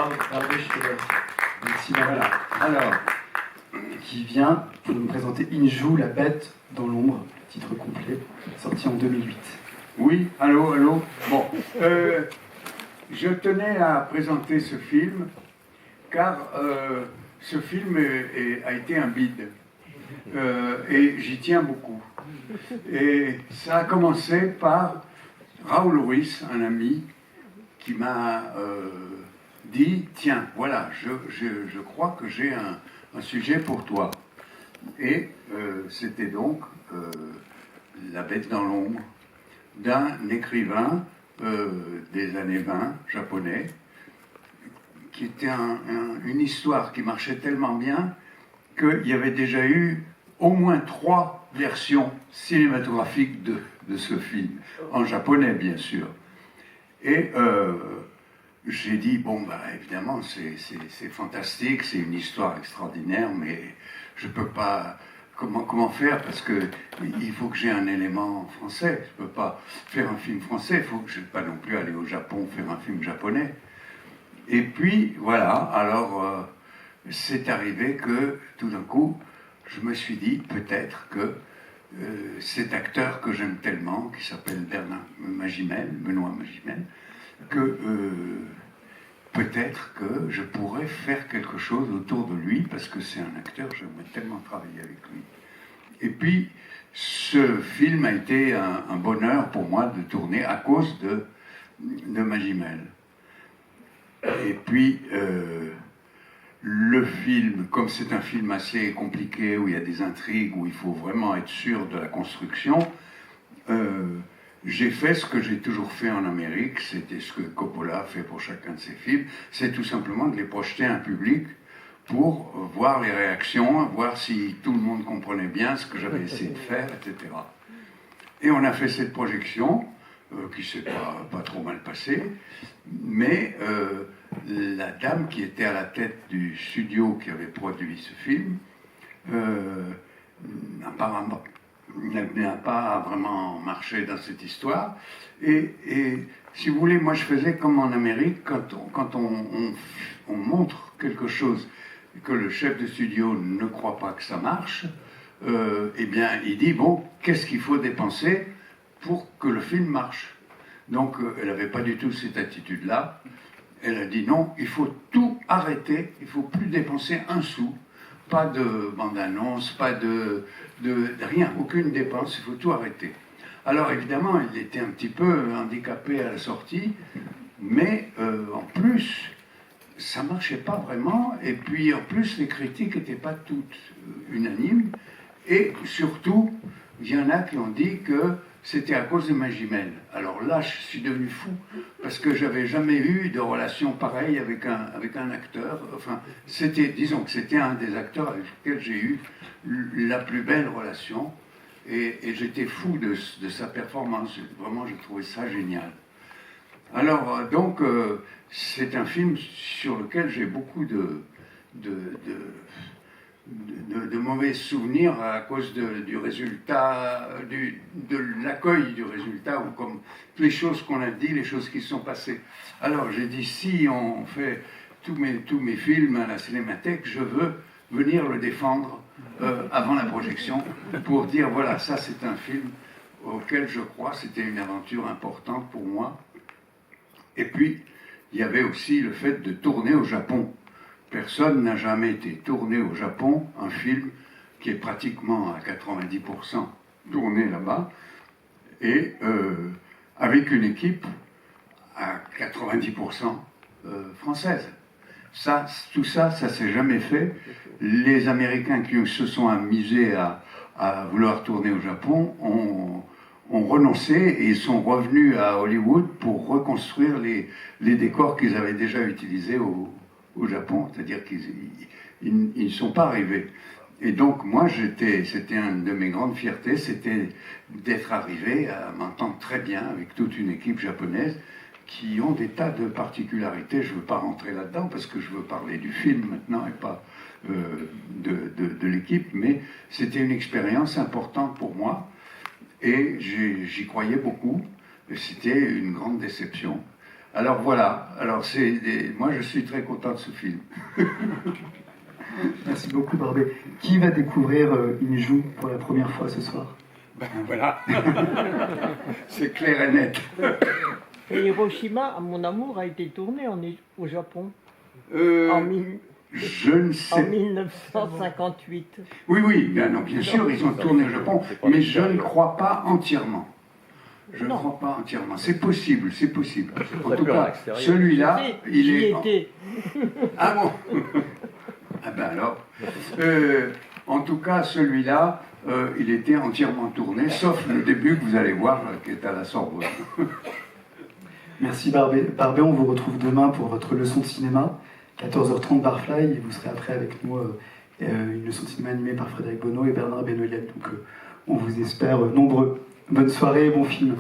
Bravo, merci, voilà. Alors, qui vient pour nous présenter Injou, la bête dans l'ombre, titre complet, sorti en 2008. Oui, allô. Bon, je tenais à présenter ce film, car ce film a été un bide. Et j'y tiens beaucoup. Et ça a commencé par Raoul Ruiz, un ami, qui m'a dit « Tiens, voilà, je crois que j'ai un sujet pour toi. » Et c'était donc La bête dans l'ombre d'un écrivain des années 20, japonais, qui était une histoire qui marchait tellement bien qu'il y avait déjà eu au moins 3 versions cinématographiques de ce film, en japonais bien sûr. Et j'ai dit, bon, bah, évidemment, c'est fantastique, c'est une histoire extraordinaire, mais je ne peux pas... Comment faire? Parce qu'il faut que j'ai un élément français. Je ne peux pas faire un film français, il faut que je ne vais pas non plus aller au Japon faire un film japonais. Et puis, voilà, alors c'est arrivé que, tout d'un coup, je me suis dit, peut-être que cet acteur que j'aime tellement, qui s'appelle Benoît Magimel, que peut-être que je pourrais faire quelque chose autour de lui, parce que c'est un acteur, j'aimerais tellement travailler avec lui. Et puis, ce film a été un bonheur pour moi de tourner à cause de Magimel. Et puis, le film, comme c'est un film assez compliqué, où il y a des intrigues, où il faut vraiment être sûr de la construction, j'ai fait ce que j'ai toujours fait en Amérique, c'était ce que Coppola fait pour chacun de ses films, c'est tout simplement de les projeter à un public pour voir les réactions, voir si tout le monde comprenait bien ce que j'avais essayé de faire, etc. Et on a fait cette projection, qui s'est pas trop mal passée, mais la dame qui était à la tête du studio qui avait produit ce film n'a pas vraiment marché dans cette histoire. Et si vous voulez, moi je faisais comme en Amérique, quand on montre quelque chose et que le chef de studio ne croit pas que ça marche, eh bien il dit, bon, qu'est-ce qu'il faut dépenser pour que le film marche? Donc elle n'avait pas du tout cette attitude-là. Elle a dit non, il faut tout arrêter, il ne faut plus dépenser un sou. Pas de bande-annonce, pas de rien, aucune dépense, il faut tout arrêter. Alors évidemment, il était un petit peu handicapé à la sortie, mais en plus, ça ne marchait pas vraiment, et puis en plus, les critiques n'étaient pas toutes unanimes, et surtout, il y en a qui ont dit que c'était à cause de Magimel. Alors là, je suis devenu fou, parce que j'avais jamais eu de relation pareille avec un acteur. Enfin, disons que c'était un des acteurs avec lesquels j'ai eu la plus belle relation, et j'étais fou de sa performance. Vraiment, j'ai trouvé ça génial. Alors, donc, c'est un film sur lequel j'ai beaucoup de mauvais souvenirs à cause du résultat, de l'accueil du résultat, ou comme les choses qu'on a dit, les choses qui sont passées. Alors j'ai dit, si on fait tous mes films à la Cinémathèque, je veux venir le défendre avant la projection, pour dire, voilà, ça c'est un film auquel je crois, c'était une aventure importante pour moi. Et puis, il y avait aussi le fait de tourner au Japon. Personne n'a jamais été tourné au Japon, un film qui est pratiquement à 90% tourné là-bas, et avec une équipe à 90% française. Tout ça s'est jamais fait. Les Américains qui se sont amusés à vouloir tourner au Japon ont renoncé et sont revenus à Hollywood pour reconstruire les décors qu'ils avaient déjà utilisés au Japon, c'est-à-dire qu'ils ne sont pas arrivés. Et donc moi, c'était une de mes grandes fiertés, c'était d'être arrivé à m'entendre très bien avec toute une équipe japonaise qui ont des tas de particularités. Je ne veux pas rentrer là-dedans parce que je veux parler du film maintenant et pas de l'équipe, mais c'était une expérience importante pour moi et j'y croyais beaucoup. C'était une grande déception. Alors voilà, alors moi je suis très content de ce film. Merci beaucoup, Barbé. Qui va découvrir Injou pour la première fois ce soir? Ben voilà, c'est clair et net. Et Hiroshima, mon amour, a été tourné au Japon en, Je ne sais. en 1958. Oui, oui, bien sûr, ils ont tourné au Japon, mais je ne crois pas entièrement. Je ne crois pas entièrement. C'est possible, c'est possible. En tout cas, celui-là, il J'y est. étais. Ah bon? Ah ben alors. En tout cas, celui-là, il était entièrement tourné, sauf le début que vous allez voir, qui est à la Sorbonne. Merci Barbé. Barbé, on vous retrouve demain pour votre leçon de cinéma, 14h30 Barfly, et vous serez après avec nous une leçon de cinéma animée par Frédéric Bonneau et Bernard Benoyel. Donc on vous espère nombreux. Bonne soirée et bon film.